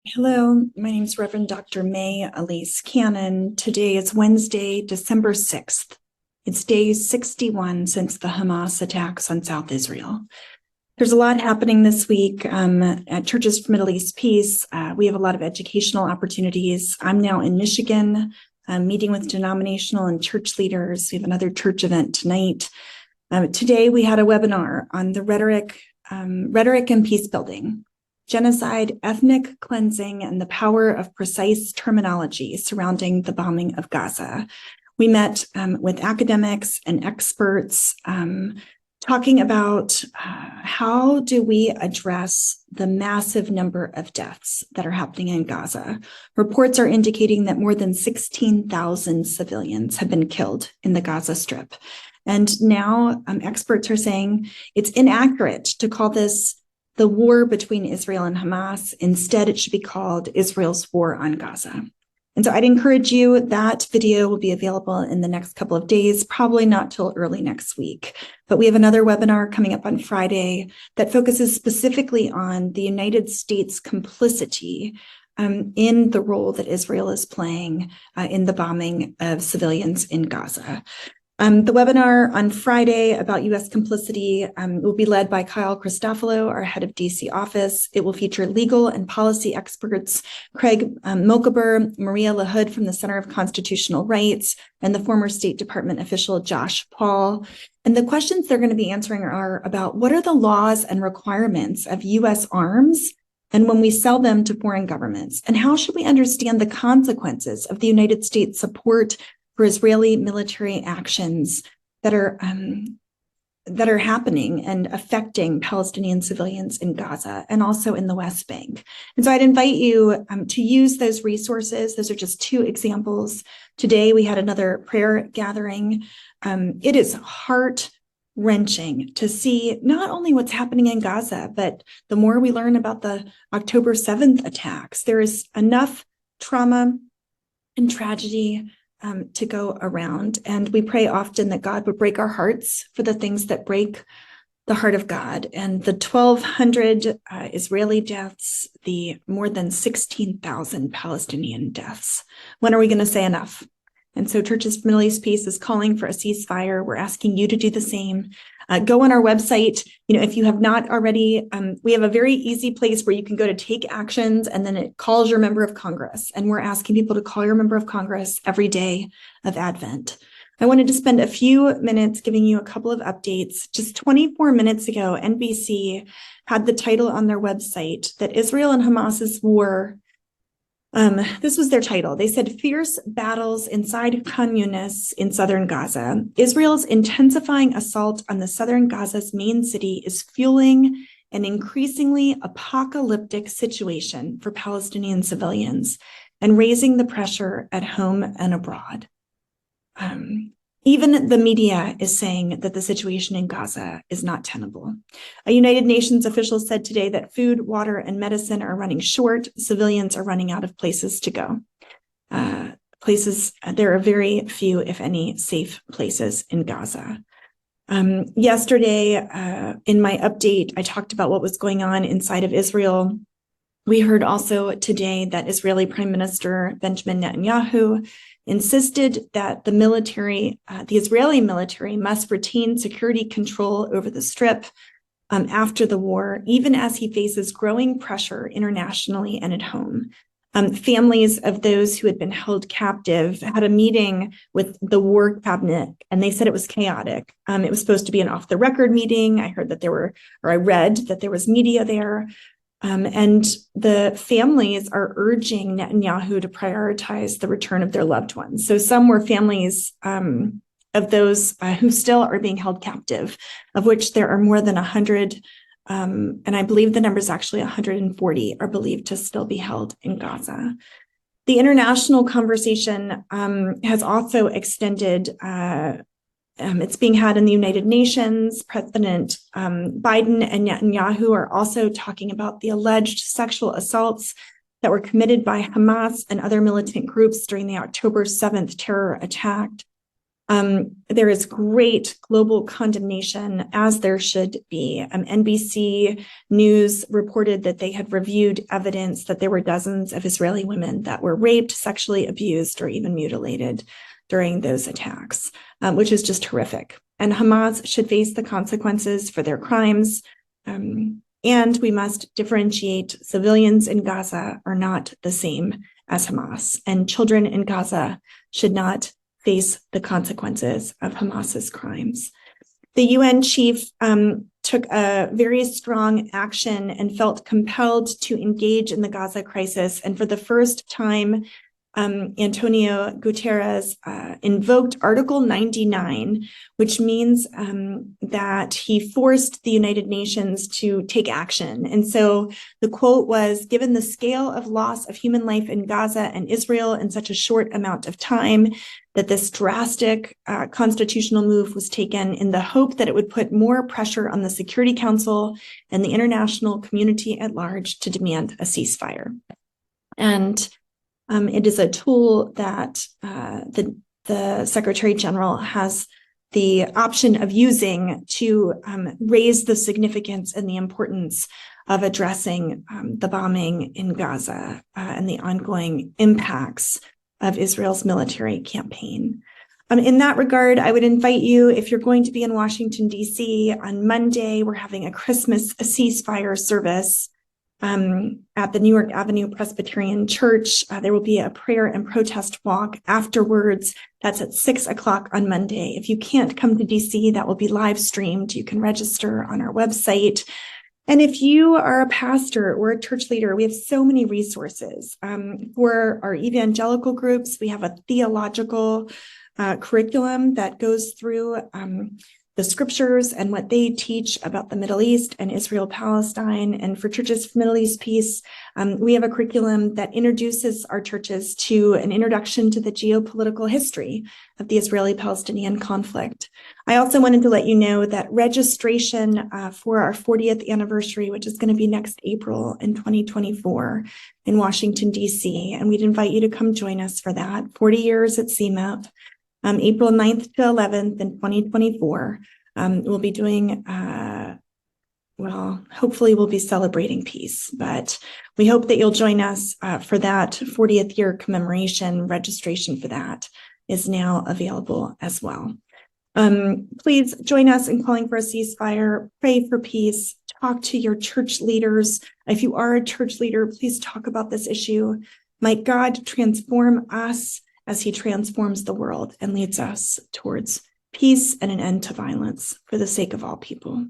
Hello, my name is Reverend Dr. May Elise Cannon. Today is Wednesday, December 6th. It's day 61 since the Hamas attacks on South Israel. There's a lot happening this week at Churches for Middle East Peace. We have a lot of educational opportunities. I'm now in Michigan, meeting with denominational and church leaders. We have another church event tonight. Today we had a webinar on the rhetoric and peace building. Genocide, ethnic cleansing, and the power of precise terminology surrounding the bombing of Gaza. We met with academics and experts talking about how do we address the massive number of deaths that are happening in Gaza. Reports are indicating that more than 16,000 civilians have been killed in the Gaza Strip. And now experts are saying it's inaccurate to call this the war between Israel and Hamas. Instead, it should be called Israel's war on Gaza. And so I'd encourage you, that video will be available in the next couple of days, probably not till early next week. But we have another webinar coming up on Friday that focuses specifically on the United States complicity in the role that Israel is playing in the bombing of civilians in Gaza. The webinar on Friday about U.S. complicity will be led by Kyle Christophalo, our head of D.C. office. It will feature legal and policy experts, Craig Milkeber, Maria LaHood from the Center of Constitutional Rights, and the former State Department official Josh Paul. And the questions they're going to be answering are about what are the laws and requirements of U.S. arms and when we sell them to foreign governments, and how should we understand the consequences of the United States support for Israeli military actions that are happening and affecting Palestinian civilians in Gaza and also in the West Bank. And so I'd invite you to use those resources. Those are just two examples. Today we had another prayer gathering. It is heart-wrenching to see not only what's happening in Gaza, but the more we learn about the October 7th attacks, there is enough trauma and tragedy to go around. And we pray often that God would break our hearts for the things that break the heart of God. And the 1,200 Israeli deaths, the more than 16,000 Palestinian deaths. When are we going to say enough? And so Churches for Middle East Peace is calling for a ceasefire. We're asking you to do the same. Go on our website. If you have not already, we have a very easy place where you can go to take actions, and then it calls your member of Congress. And we're asking people to call your member of Congress every day of Advent. I wanted to spend a few minutes giving you a couple of updates. Just 24 minutes ago, NBC had the title on their website that Israel and Hamas's war. This was their title. They said, "Fierce battles inside Khan Yunis in southern Gaza. Israel's intensifying assault on the southern Gaza's main city is fueling an increasingly apocalyptic situation for Palestinian civilians and raising the pressure at home and abroad." Even the media is saying that the situation in Gaza is not tenable. A United Nations official said today that food, water, and medicine are running short. Civilians are running out of places to go. There are very few, if any, safe places in Gaza. Yesterday, in my update, I talked about what was going on inside of Israel. We heard also today that Israeli Prime Minister Benjamin Netanyahu insisted that the Israeli military must retain security control over the Strip after the war, even as he faces growing pressure internationally and at home. Families of those who had been held captive had a meeting with the war cabinet, and they said it was chaotic. It was supposed to be an off-the-record meeting. I read that there was media there. And the families are urging Netanyahu to prioritize the return of their loved ones. So some were families of those who still are being held captive, of which there are more than 100, and I believe the number is actually 140 are believed to still be held in Gaza. The international conversation has also extended. It's being had in the United Nations. President Biden and Netanyahu are also talking about the alleged sexual assaults that were committed by Hamas and other militant groups during the October 7th terror attack. There is great global condemnation, as there should be. NBC News reported that they had reviewed evidence that there were dozens of Israeli women that were raped, sexually abused, or even mutilated during those attacks, which is just horrific. And Hamas should face the consequences for their crimes. And we must differentiate. Civilians in Gaza are not the same as Hamas, and children in Gaza should not face the consequences of Hamas's crimes. The UN chief took a very strong action and felt compelled to engage in the Gaza crisis. And for the first time, Antonio Guterres invoked Article 99, which means that he forced the United Nations to take action. And so the quote was, "Given the scale of loss of human life in Gaza and Israel in such a short amount of time, that this drastic constitutional move was taken in the hope that it would put more pressure on the Security Council and the international community at large to demand a ceasefire." And it is a tool that the Secretary General has the option of using to raise the significance and the importance of addressing the bombing in Gaza and the ongoing impacts of Israel's military campaign. In that regard, I would invite you, if you're going to be in Washington, D.C. on Monday, we're having a Christmas ceasefire service at the New York Avenue Presbyterian Church. There will be a prayer and protest walk afterwards. That's at 6 o'clock on Monday. If you can't come to DC, that will be live streamed. You can register on our website. And if you are a pastor or a church leader, we have so many resources. For our evangelical groups, we have a theological curriculum that goes through the scriptures and what they teach about the Middle East and Israel-Palestine. And for Churches for Middle East Peace, we have a curriculum that introduces our churches to an introduction to the geopolitical history of the Israeli-Palestinian conflict. I also wanted to let you know that registration for our 40th anniversary, which is going to be next April in 2024 in Washington, D.C., and we'd invite you to come join us for that. 40 years at CMEP. April 9th to 11th in 2024. We'll be doing, hopefully we'll be celebrating peace, but we hope that you'll join us for that 40th year commemoration. Registration for that is now available as well. Please join us in calling for a ceasefire, pray for peace, talk to your church leaders. If you are a church leader, please talk about this issue. Might God transform us as he transforms the world and leads us towards peace and an end to violence for the sake of all people.